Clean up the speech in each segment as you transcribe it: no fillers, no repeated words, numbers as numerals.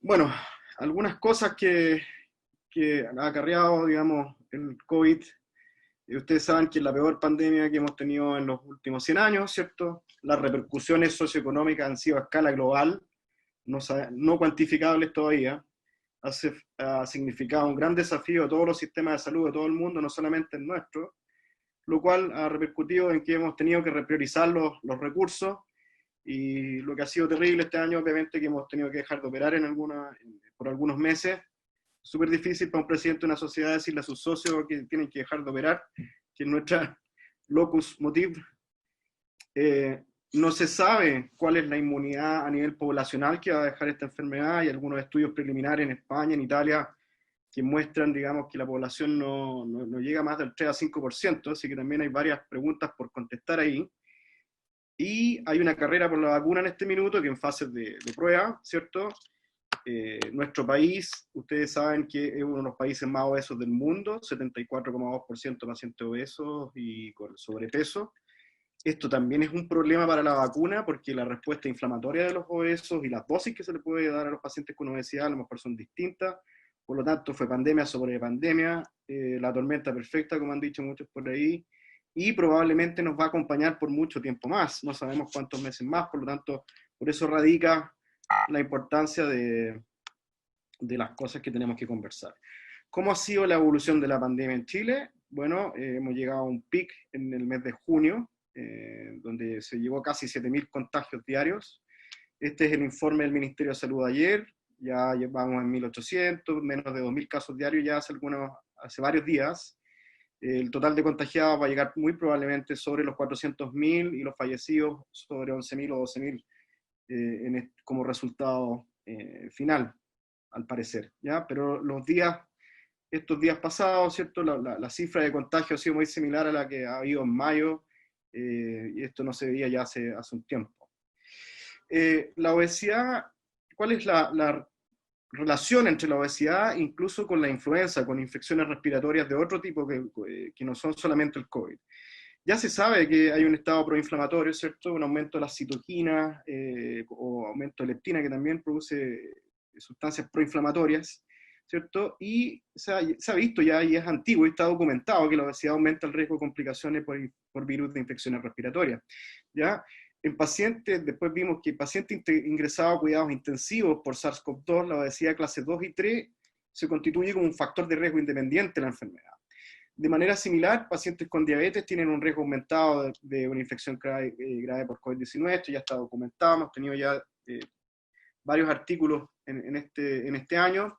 Bueno, algunas cosas que ha acarreado, digamos, el COVID. Ustedes saben que es la peor pandemia que hemos tenido en los últimos 100 años, ¿cierto? Las repercusiones socioeconómicas han sido a escala global, no cuantificables todavía. Ha significado un gran desafío a todos los sistemas de salud de todo el mundo, no solamente el nuestro, lo cual ha repercutido en que hemos tenido que repriorizar los recursos. Y lo que ha sido terrible este año, obviamente, que hemos tenido que dejar de operar por algunos meses. Súper difícil para un presidente de una sociedad decirle a sus socios que tienen que dejar de operar, que es nuestra locus motiv. No se sabe cuál es la inmunidad a nivel poblacional que va a dejar esta enfermedad. Hay algunos estudios preliminares en España, en Italia, que muestran, digamos, que la población no llega más del 3 a 5%, así que también hay varias preguntas por contestar ahí. Y hay una carrera por la vacuna en este minuto que en fases de prueba, ¿cierto? Nuestro país, ustedes saben que es uno de los países más obesos del mundo, 74,2% de pacientes obesos y con sobrepeso. Esto también es un problema para la vacuna porque la respuesta inflamatoria de los obesos y las dosis que se le puede dar a los pacientes con obesidad a lo mejor son distintas. Por lo tanto, fue pandemia sobre pandemia, la tormenta perfecta, como han dicho muchos por ahí, y probablemente nos va a acompañar por mucho tiempo más. No sabemos cuántos meses más, por lo tanto, por eso radica la importancia de las cosas que tenemos que conversar. ¿Cómo ha sido la evolución de la pandemia en Chile? Bueno, hemos llegado a un pic en el mes de junio, donde se llegó a casi 7.000 contagios diarios. Este es el informe del Ministerio de Salud de ayer, ya llevamos en 1.800, menos de 2.000 casos diarios ya hace varios días. El total de contagiados va a llegar muy probablemente sobre los 400.000 y los fallecidos sobre 11.000 o 12.000 como resultado final, al parecer, ¿ya? Pero estos días pasados, ¿cierto? La cifra de contagio ha sido muy similar a la que ha habido en mayo, y esto no se veía ya hace un tiempo. La obesidad, ¿cuál es la relación entre la obesidad incluso con la influenza, con infecciones respiratorias de otro tipo que no son solamente el COVID? Ya se sabe que hay un estado proinflamatorio, ¿cierto? Un aumento de las citoquinas o aumento de leptina que también produce sustancias proinflamatorias, ¿cierto? Y se ha visto ya, y es antiguo y está documentado, que la obesidad aumenta el riesgo de complicaciones por virus de infecciones respiratorias, ¿ya? En pacientes, después vimos que pacientes ingresados a cuidados intensivos por SARS-CoV-2, la obesidad clase 2 y 3 se constituye como un factor de riesgo independiente de la enfermedad. De manera similar, pacientes con diabetes tienen un riesgo aumentado de una infección grave por COVID-19, esto ya está documentado, hemos tenido ya varios artículos en este año.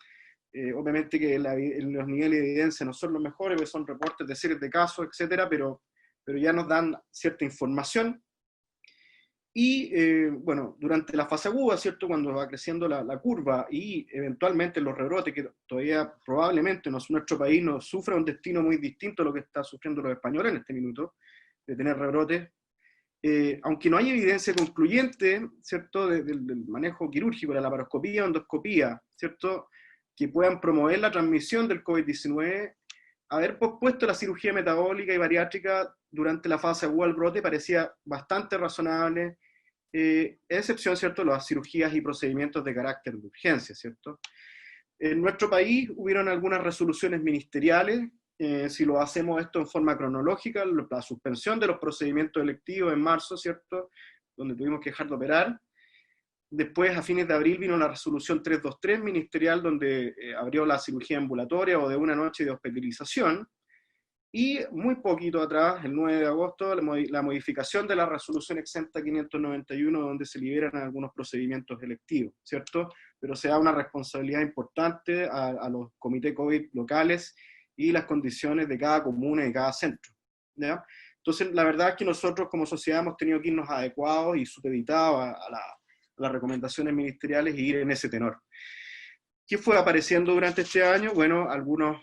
Obviamente que los niveles de evidencia no son los mejores, porque son reportes de series de casos, etcétera, pero ya nos dan cierta información. Y bueno, durante la fase aguda, ¿cierto? Cuando va creciendo la curva y eventualmente los rebrotes, que todavía probablemente nuestro país no sufra un destino muy distinto a lo que está sufriendo los españoles en este minuto, de tener rebrotes, aunque no hay evidencia concluyente, ¿cierto?, del manejo quirúrgico, de la laparoscopía o endoscopía, ¿cierto?, que puedan promover la transmisión del COVID-19, haber pospuesto la cirugía metabólica y bariátrica durante la fase aguda del brote parecía bastante razonable, excepción, ¿cierto?, las cirugías y procedimientos de carácter de urgencia, ¿cierto? En nuestro país hubieron algunas resoluciones ministeriales, si lo hacemos esto en forma cronológica, la suspensión de los procedimientos electivos en marzo, ¿cierto?, donde tuvimos que dejar de operar. Después, a fines de abril, vino la resolución 323 ministerial, donde abrió la cirugía ambulatoria o de una noche de hospitalización. Y muy poquito atrás, el 9 de agosto, la modificación de la resolución exenta 591, donde se liberan algunos procedimientos electivos, ¿cierto? Pero se da una responsabilidad importante a los comités COVID locales y las condiciones de cada comuna y de cada centro, ¿ya? Entonces, la verdad es que nosotros como sociedad hemos tenido que irnos adecuados y supeditados a las recomendaciones ministeriales y ir en ese tenor. ¿Qué fue apareciendo durante este año? Bueno, algunos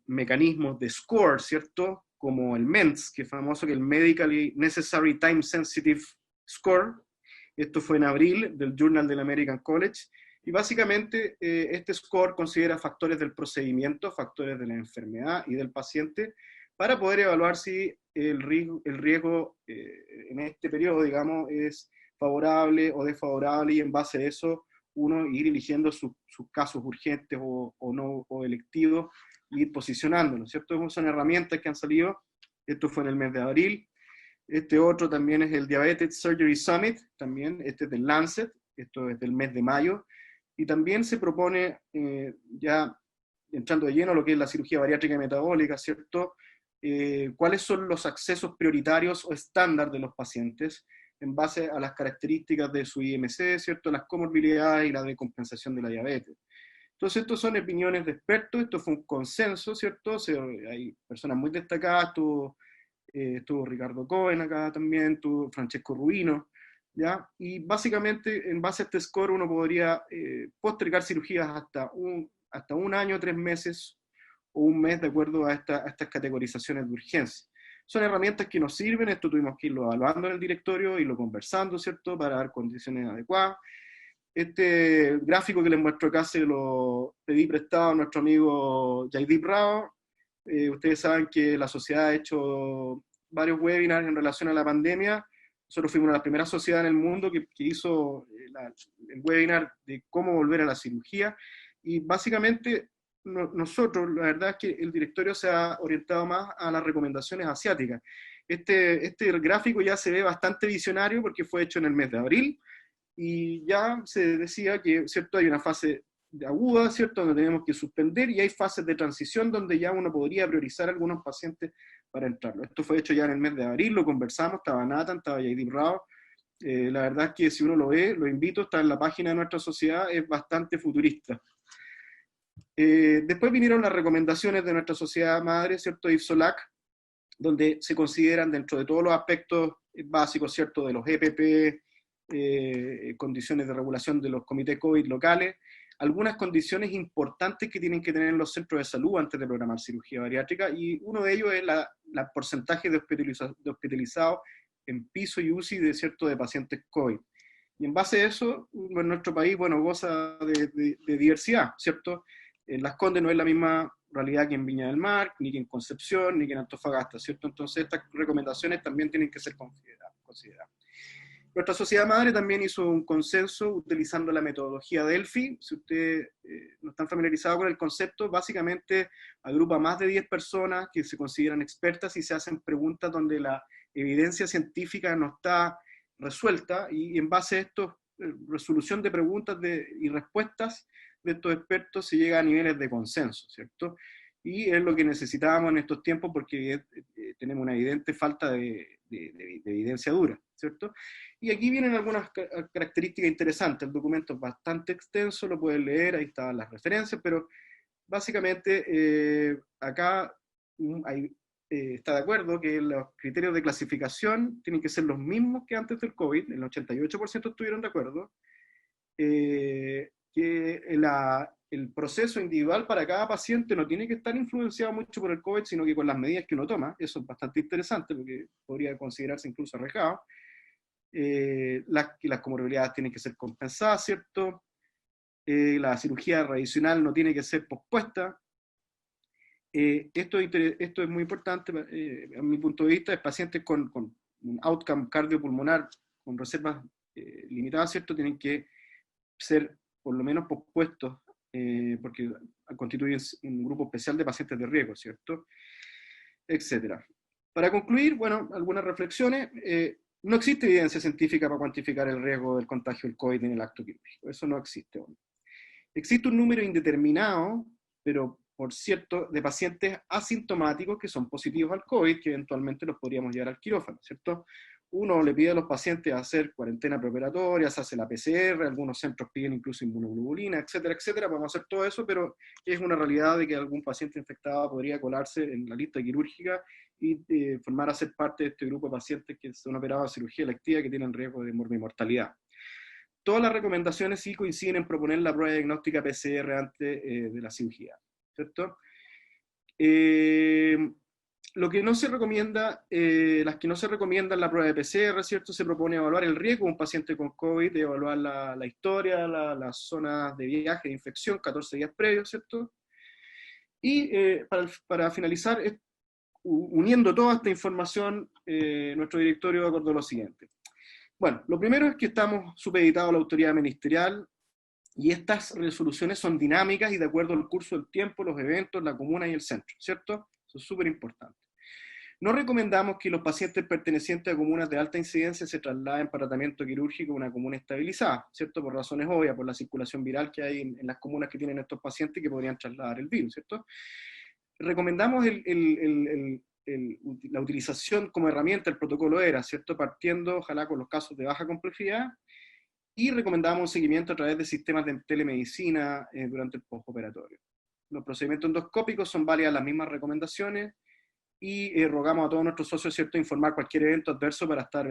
mecanismos de score, ¿cierto? Como el MENTS, que es famoso, que el Medically Necessary Time Sensitive Score. Esto fue en abril del Journal del American College. Y básicamente este score considera factores del procedimiento, factores de la enfermedad y del paciente para poder evaluar si el riesgo en este periodo, digamos, es favorable o desfavorable, y en base a eso uno ir eligiendo sus casos urgentes o no, o electivos, y ir posicionándolos, ¿cierto? Son herramientas que han salido. Esto fue en el mes de abril. Este otro también es el Diabetes Surgery Summit, también este es del Lancet, esto es del mes de mayo, y también se propone, ya entrando de lleno a lo que es la cirugía bariátrica y metabólica, ¿cierto? ¿Cuáles son los accesos prioritarios o estándar de los pacientes en base a las características de su IMC, ¿cierto? Las comorbilidades y la decompensación de la diabetes. Entonces, estos son opiniones de expertos, esto fue un consenso, ¿cierto? Hay personas muy destacadas, estuvo Ricardo Cohen acá también, estuvo Francesco Rubino, ¿ya? Y básicamente, en base a este score, uno podría postergar cirugías hasta un año, 3 meses o un mes, de acuerdo a estas categorizaciones de urgencia. Son herramientas que nos sirven, esto tuvimos que irlo evaluando en el directorio, irlo conversando, ¿cierto?, para dar condiciones adecuadas. Este gráfico que les muestro acá se lo pedí prestado a nuestro amigo Jaideep Rao. Ustedes saben que la sociedad ha hecho varios webinars en relación a la pandemia. Nosotros fuimos una de las primeras sociedades en el mundo que hizo el webinar de cómo volver a la cirugía. Y básicamente nosotros, la verdad es que el directorio se ha orientado más a las recomendaciones asiáticas. Este gráfico ya se ve bastante visionario porque fue hecho en el mes de abril, y ya se decía que, ¿cierto?, hay una fase aguda, ¿cierto?, donde tenemos que suspender, y hay fases de transición donde ya uno podría priorizar a algunos pacientes para entrarlo. Esto fue hecho ya en el mes de abril, lo conversamos, estaba Nathan, estaba Jaideep Rao. La verdad es que si uno lo ve, lo invito, está en la página de nuestra sociedad, es bastante futurista. Después vinieron las recomendaciones de nuestra sociedad madre, ¿cierto?, IFSOLAC, donde se consideran dentro de todos los aspectos básicos, ¿cierto?, de los EPP, condiciones de regulación de los comités COVID locales, algunas condiciones importantes que tienen que tener los centros de salud antes de programar cirugía bariátrica, y uno de ellos es la porcentaje de hospitalizados en piso y UCI de pacientes COVID. Y en base a eso, en nuestro país, bueno, goza de diversidad, ¿cierto? En Las Condes no es la misma realidad que en Viña del Mar, ni que en Concepción, ni que en Antofagasta, ¿cierto? Entonces estas recomendaciones también tienen que ser consideradas. Nuestra sociedad madre también hizo un consenso utilizando la metodología Delphi. Si ustedes no están familiarizados con el concepto, básicamente agrupa más de 10 personas que se consideran expertas y se hacen preguntas donde la evidencia científica no está resuelta, y en base a esto, resolución de preguntas y respuestas de estos expertos, se llega a niveles de consenso, ¿cierto? Y es lo que necesitábamos en estos tiempos porque tenemos una evidente falta de evidencia dura, ¿cierto? Y aquí vienen algunas características interesantes. El documento es bastante extenso, lo pueden leer, ahí están las referencias, pero básicamente acá está de acuerdo que los criterios de clasificación tienen que ser los mismos que antes del COVID, el 88% estuvieron de acuerdo, que el proceso individual para cada paciente no tiene que estar influenciado mucho por el COVID, sino que con las medidas que uno toma. Eso es bastante interesante porque podría considerarse incluso arriesgado. Las comorbilidades tienen que ser compensadas, ¿cierto? La cirugía tradicional no tiene que ser pospuesta. Esto es muy importante, a mi punto de vista, es pacientes con un outcome cardiopulmonar con reservas limitadas, ¿cierto? Tienen que ser por lo menos pospuestos, porque constituyen un grupo especial de pacientes de riesgo, ¿cierto? Etcétera. Para concluir, bueno, algunas reflexiones. No existe evidencia científica para cuantificar el riesgo del contagio del COVID en el acto quirúrgico. Eso no existe aún. Existe un número indeterminado, pero por cierto, de pacientes asintomáticos que son positivos al COVID, que eventualmente los podríamos llevar al quirófano, ¿cierto? Uno le pide a los pacientes hacer cuarentena preoperatoria, se hace la PCR, algunos centros piden incluso inmunoglobulina, etcétera, etcétera. Vamos a hacer todo eso, pero es una realidad de que algún paciente infectado podría colarse en la lista quirúrgica y formar a ser parte de este grupo de pacientes que son operados a cirugía electiva que tienen riesgo de morbimortalidad. Todas las recomendaciones sí coinciden en proponer la prueba diagnóstica PCR antes de la cirugía, ¿cierto? Lo que no se recomienda, las que no se recomiendan la prueba de PCR, ¿cierto? Se propone evaluar el riesgo de un paciente con COVID, evaluar la historia, las zonas de viaje, de infección, 14 días previos, ¿cierto? Y para finalizar, uniendo toda esta información, nuestro directorio acordó lo siguiente. Bueno, lo primero es que estamos supeditados a la autoridad ministerial, Y estas resoluciones son dinámicas y de acuerdo al curso del tiempo, los eventos, la comuna y el centro, ¿cierto? Eso es súper importante. No recomendamos que los pacientes pertenecientes a comunas de alta incidencia se trasladen para tratamiento quirúrgico a una comuna estabilizada, ¿cierto? Por razones obvias, por la circulación viral que hay en las comunas que tienen estos pacientes que podrían trasladar el virus, ¿cierto? Recomendamos la utilización como herramienta del protocolo ERA, ¿cierto? Partiendo, ojalá, con los casos de baja complejidad, y recomendamos un seguimiento a través de sistemas de telemedicina durante el postoperatorio. Los procedimientos endoscópicos son válidas las mismas recomendaciones, y rogamos a todos nuestros socios, ¿cierto?, informar cualquier evento adverso para estar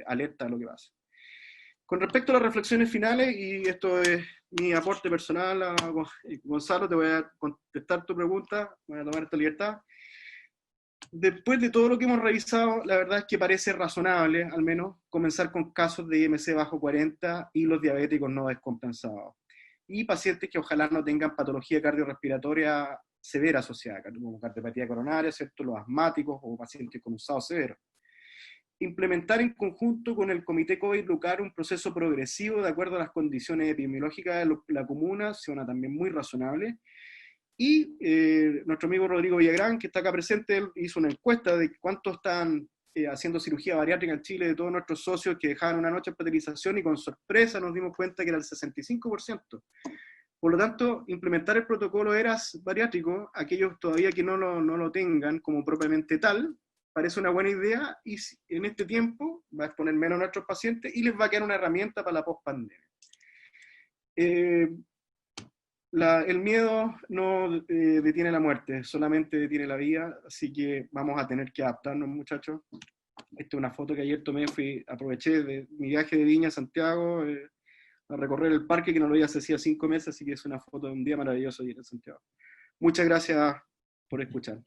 alerta a lo que pasa. Con respecto a las reflexiones finales, y esto es mi aporte personal, Gonzalo, te voy a contestar tu pregunta, voy a tomar esta libertad. Después de todo lo que hemos revisado, la verdad es que parece razonable, al menos, comenzar con casos de IMC bajo 40 y los diabéticos no descompensados. Y pacientes que ojalá no tengan patología cardiorrespiratoria severa asociada, como cardiopatía coronaria, ¿cierto?, los asmáticos o pacientes con usado severo. Implementar en conjunto con el Comité COVID-LUCAR un proceso progresivo de acuerdo a las condiciones epidemiológicas de la comuna, suena también muy razonable. Y nuestro amigo Rodrigo Villagrán, que está acá presente, él hizo una encuesta de cuántos están haciendo cirugía bariátrica en Chile de todos nuestros socios que dejaban una noche de hospitalización, y con sorpresa nos dimos cuenta que era el 65%. Por lo tanto, implementar el protocolo ERAS bariátrico, aquellos todavía que no lo tengan como propiamente tal, parece una buena idea, y en este tiempo va a exponer menos a nuestros pacientes y les va a quedar una herramienta para la post-pandemia. El miedo no detiene la muerte, solamente detiene la vida, así que vamos a tener que adaptarnos, muchachos. Esta es una foto que ayer tomé, aproveché de mi viaje de Viña a Santiago, a recorrer el parque, que no lo veía hace 5 meses, así que es una foto de un día maravilloso ayer en Santiago. Muchas gracias por escuchar.